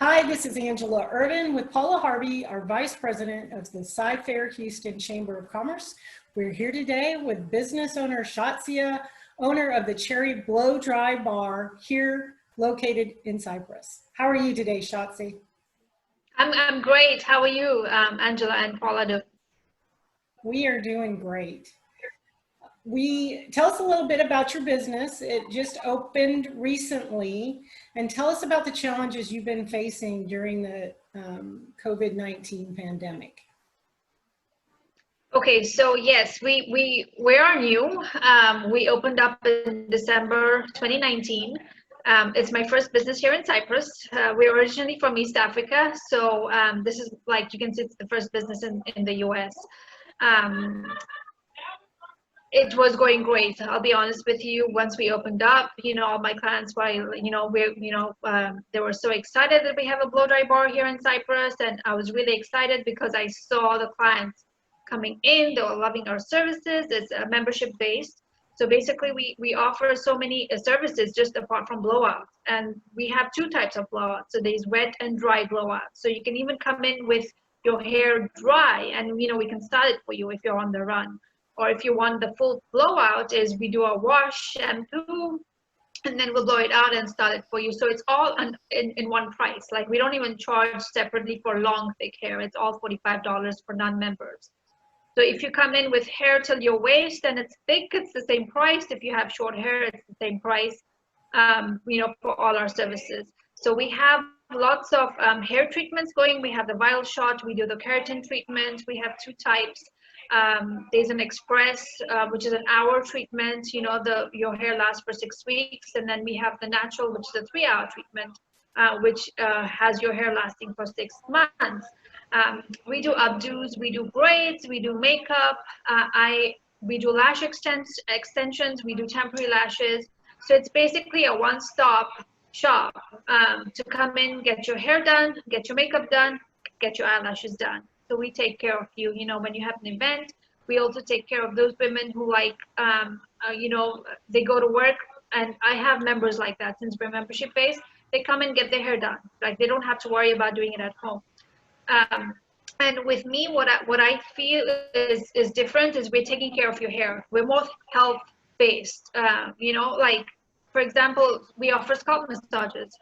Hi, this is Angela Ervin with Paula Harvey, our Vice President of the Cy-Fair Houston Chamber of Commerce. We're here today with business owner Shazia, owner of the Cherry Blow Dry Bar here located in Cypress. How are you today, Shazia? I'm great. How are you, Angela and Paula? We are doing great. Tell us a little bit about your business. It just opened recently, and tell us about the challenges you've been facing during the COVID-19 pandemic. Okay, so yes, we are new. We opened up in December 2019. It's my first business here in Cyprus. We're originally from East Africa, so this is, like you can see, it's the first business in the US. It was going great. I'll be honest with you. Once we opened up, all my clients were, they were so excited that we have a blow dry bar here in Cyprus, and I was really excited because I saw the clients coming in. They were loving our services. It's membership based, so basically we offer so many services just apart from blowouts, and we have two types of blowouts. So there's wet and dry blowouts. So you can even come in with your hair dry, and we can style it for you if you're on the run. Or if you want the full blowout, is we do a wash, shampoo, and then we'll blow it out and style it for you. So it's all in one price. Like, we don't even charge separately for long, thick hair. It's all $45 for non-members. So if you come in with hair till your waist and it's thick, it's the same price. If you have short hair, it's the same price, for all our services. So we have lots of hair treatments going. We have the vial shot. We do the keratin treatment. We have two types. There's an express, which is an hour treatment. Your hair lasts for 6 weeks. And then we have the natural, which is a 3-hour treatment, which has your hair lasting for 6 months. We do updos, we do braids, we do makeup. We do lash extensions, we do temporary lashes. So it's basically a one-stop shop to come in, get your hair done, get your makeup done, get your eyelashes done. So we take care of you. When you have an event, we also take care of those women who they go to work, and I have members like that. Since we're membership based, they come and get their hair done. Like, they don't have to worry about doing it at home. And with me, what I feel is different is we're taking care of your hair. We're more health based. Like, for example, we offer scalp massages.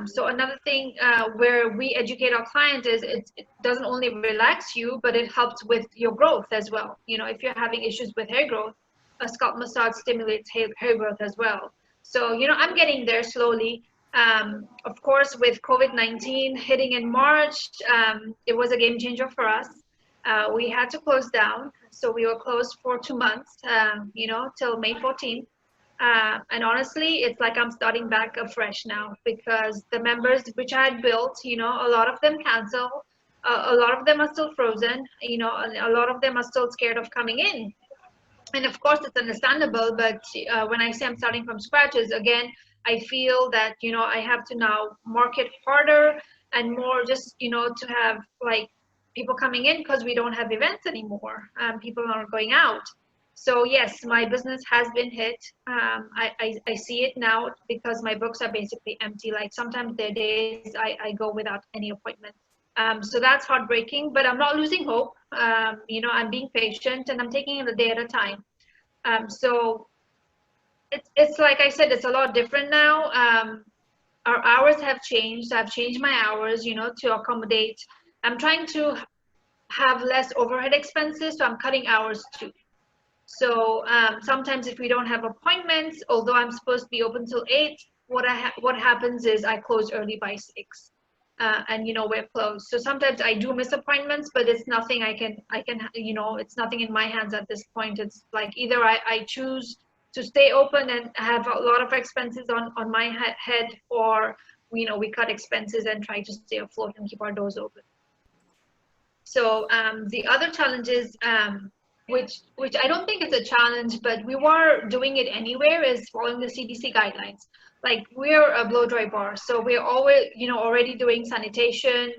So another thing where we educate our clients is it doesn't only relax you, but it helps with your growth as well. If you're having issues with hair growth, a scalp massage stimulates hair growth as well. So, I'm getting there slowly. Of course, with COVID-19 hitting in March, it was a game changer for us. We had to close down. So we were closed for 2 months, till May 14th. And honestly, it's like I'm starting back afresh now, because the members which I had built, a lot of them cancel. A lot of them are still frozen. A lot of them are still scared of coming in. And of course, it's understandable. But when I say I'm starting from scratch, is again, I feel that, I have to now market harder and more, just, to have like people coming in, because we don't have events anymore. People aren't going out. So yes, my business has been hit. I see it now because my books are basically empty. Like, sometimes there are days I go without any appointments. So that's heartbreaking, but I'm not losing hope. I'm being patient, and I'm taking it a day at a time. So it's like I said, it's a lot different now. Our hours have changed. I've changed my hours, to accommodate. I'm trying to have less overhead expenses, so I'm cutting hours too. So sometimes if we don't have appointments, although I'm supposed to be open till 8, what happens is I close early by 6, and we're closed. So sometimes I do miss appointments, but it's nothing I can it's nothing in my hands at this point. It's like either I choose to stay open and have a lot of expenses on my head, or we cut expenses and try to stay afloat and keep our doors open. So the other challenges, which I don't think it's a challenge, but we were doing it anywhere, is following the CDC guidelines. Like, we're a blow dry bar, so we're always, already doing sanitation,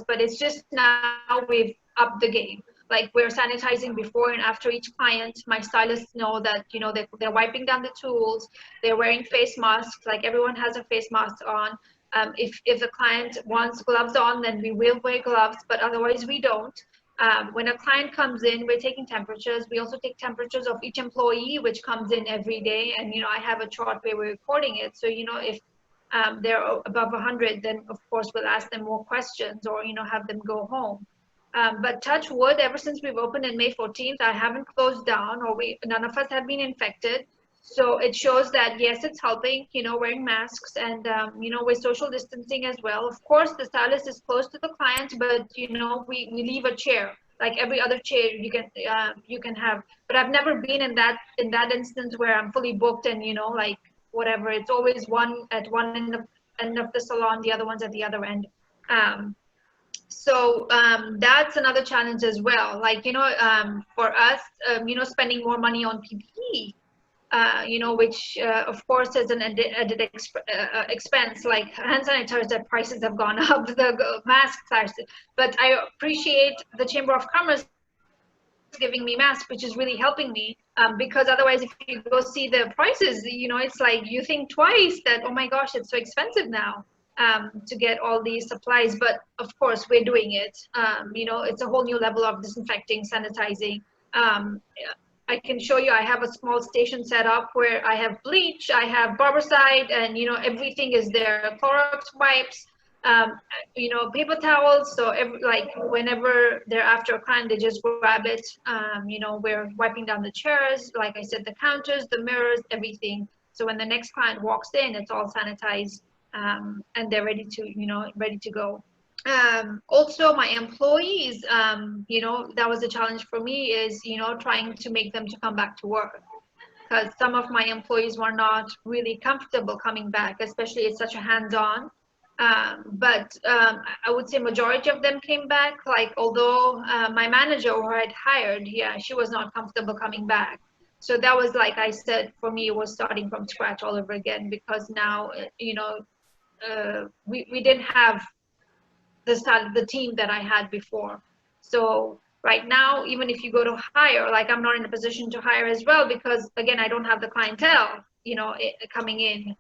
but it's just now we've upped the game. Like, we're sanitizing before and after each client. My stylists know that, they're wiping down the tools, they're wearing face masks, like everyone has a face mask on. If the client wants gloves on, then we will wear gloves, but otherwise we don't. When a client comes in, we're taking temperatures. We also take temperatures of each employee, which comes in every day. And, I have a chart where we're recording it. So, if they're above 100, then of course we'll ask them more questions or, have them go home. But touch wood, ever since we've opened in May 14th, I haven't closed down, or none of us have been infected. So it shows that, yes, it's helping, wearing masks, and, we're social distancing as well. Of course, the stylist is close to the client, but, we leave a chair, like every other chair you can have. But I've never been in that instance where I'm fully booked and, like whatever. It's always one at one end of the salon, the other one's at the other end. So that's another challenge as well. Like, for us, spending more money on PPE, which of course is an added expense. Like hand sanitizer prices have gone up, the mask prices. But I appreciate the Chamber of Commerce giving me masks, which is really helping me, because otherwise if you go see the prices, it's like you think twice that, oh my gosh, it's so expensive now to get all these supplies. But of course we're doing it. It's a whole new level of disinfecting, sanitizing. I can show you, I have a small station set up where I have bleach, I have barbicide, and everything is there. Clorox wipes, paper towels. So like whenever they're after a client, they just grab it. We're wiping down the chairs, like I said, the counters, the mirrors, everything. So when the next client walks in, it's all sanitized, and they're ready to go. Also my employees, that was a challenge for me, is, trying to make them to come back to work, because some of my employees were not really comfortable coming back, especially it's such a hands-on. But I would say majority of them came back. Like, although my manager who I had hired, she was not comfortable coming back. So that was, like I said, for me, it was starting from scratch all over again, because now, we didn't have the team that I had before. So right now, even if you go to hire, like I'm not in a position to hire as well, because again, I don't have the clientele, coming in.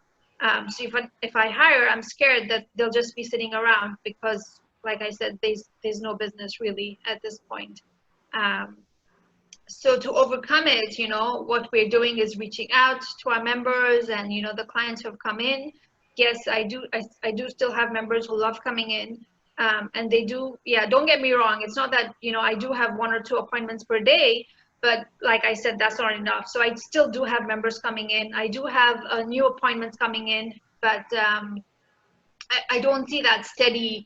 So if I hire, I'm scared that they'll just be sitting around, because like I said, there's no business really at this point. So to overcome it, what we're doing is reaching out to our members and, the clients who have come in. Yes, I do still have members who love coming in. And they do, don't get me wrong. It's not that, I do have 1 or 2 appointments per day, but like I said, that's not enough. So I still do have members coming in. I do have new appointments coming in, but I don't see that steady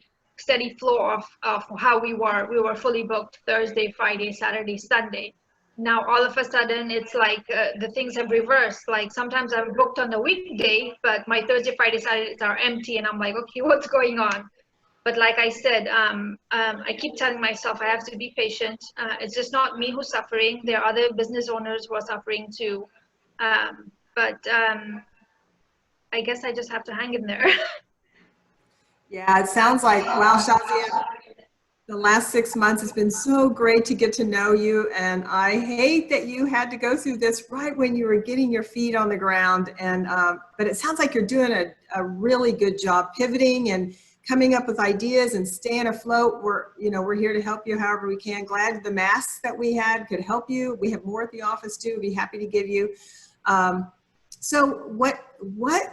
flow of how we were fully booked Thursday, Friday, Saturday, Sunday. Now all of a sudden it's like the things have reversed. Like sometimes I'm booked on the weekday, but my Thursday, Friday, Saturdays are empty, and I'm like, okay, what's going on? But like I said, I keep telling myself I have to be patient. It's just not me who's suffering. There are other business owners who are suffering too. But I guess I just have to hang in there. Yeah, it sounds like, wow, Shazia, the last 6 months has been so great to get to know you. And I hate that you had to go through this right when you were getting your feet on the ground. And but it sounds like you're doing a really good job pivoting and coming up with ideas and staying afloat. We're here to help you however we can. Glad the masks that we had could help you. We have more at the office too. Be happy to give you. So what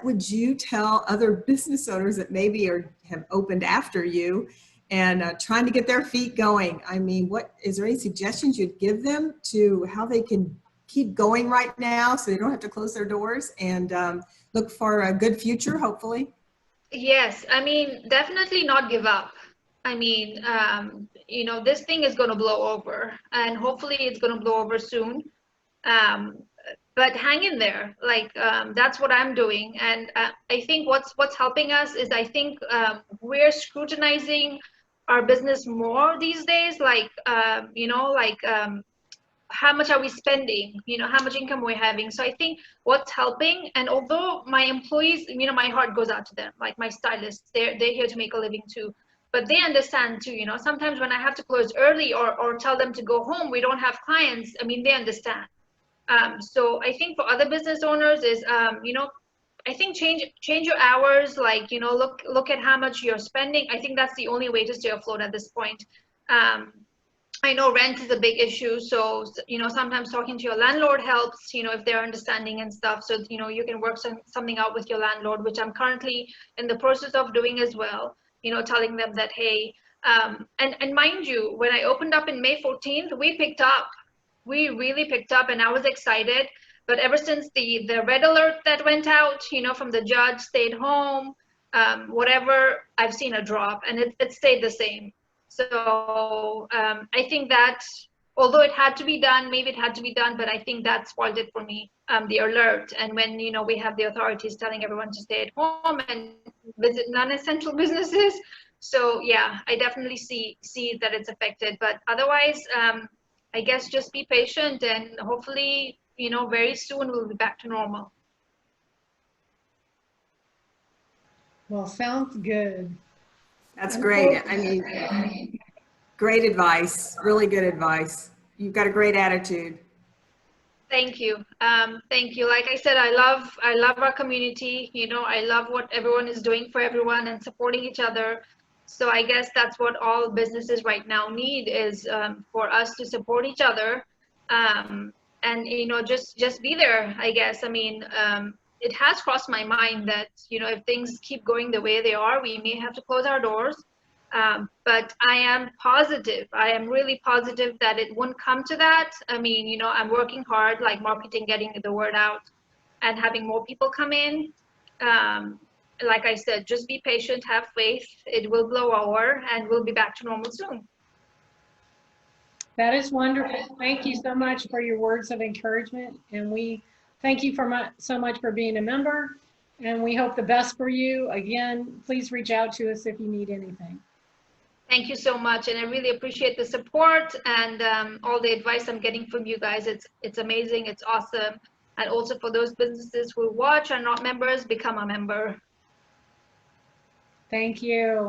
would you tell other business owners that maybe have opened after you and trying to get their feet going? I mean, is there any suggestions you'd give them to how they can keep going right now so they don't have to close their doors and look for a good future, hopefully? Yes, I mean, definitely not give up. I mean, this thing is going to blow over, and hopefully it's going to blow over soon. But hang in there. Like, that's what I'm doing. And I think what's helping us is, I think we're scrutinizing our business more these days. Like, how much are we spending, how much income we're having. So I think what's helping, and although my employees, my heart goes out to them, like my stylists, they're here to make a living too, but they understand too. Sometimes when I have to close early or tell them to go home, we don't have clients, I mean, they understand. So I think for other business owners is, I think change your hours. Like, you know, look at how much you're spending. I think that's the only way to stay afloat at this point. I know rent is a big issue, so you know, sometimes talking to your landlord helps, you know, if they're understanding and stuff. So you know, you can work something out with your landlord, which I'm currently in the process of doing as well. You know, telling them that, hey, and mind you, when I opened up in May 14th, we picked up. We really picked up, and I was excited. But ever since the red alert that went out, you know, from the judge, stayed home, whatever, I've seen a drop, and it stayed the same. So I think that although it had to be done, maybe it had to be done, but I think that spoiled it for me, the alert. And when, you know, we have the authorities telling everyone to stay at home and visit non-essential businesses. So yeah, I definitely see that it's affected. But otherwise, I guess just be patient, and hopefully, you know, very soon we'll be back to normal. Well, sounds good. That's great. I mean, great advice, really good advice. You've got a great attitude. Thank you. Thank you. Like I said, I love our community. You know, I love what everyone is doing for everyone and supporting each other. So I guess that's what all businesses right now need is for us to support each other, and you know, just be there. I guess. I mean, it has crossed my mind that, you know, if things keep going the way they are, we may have to close our doors. But I am positive. I am really positive that it won't come to that. I mean, you know, I'm working hard, like marketing, getting the word out, and having more people come in. Like I said, just be patient, have faith. It will blow over, and we'll be back to normal soon. That is wonderful. Thank you so much for your words of encouragement. And we thank you so much for being a member. And we hope the best for you. Again, please reach out to us if you need anything. Thank you so much, and I really appreciate the support and all the advice I'm getting from you guys. It's amazing, it's awesome. And also for those businesses who watch and are not members, become a member. Thank you.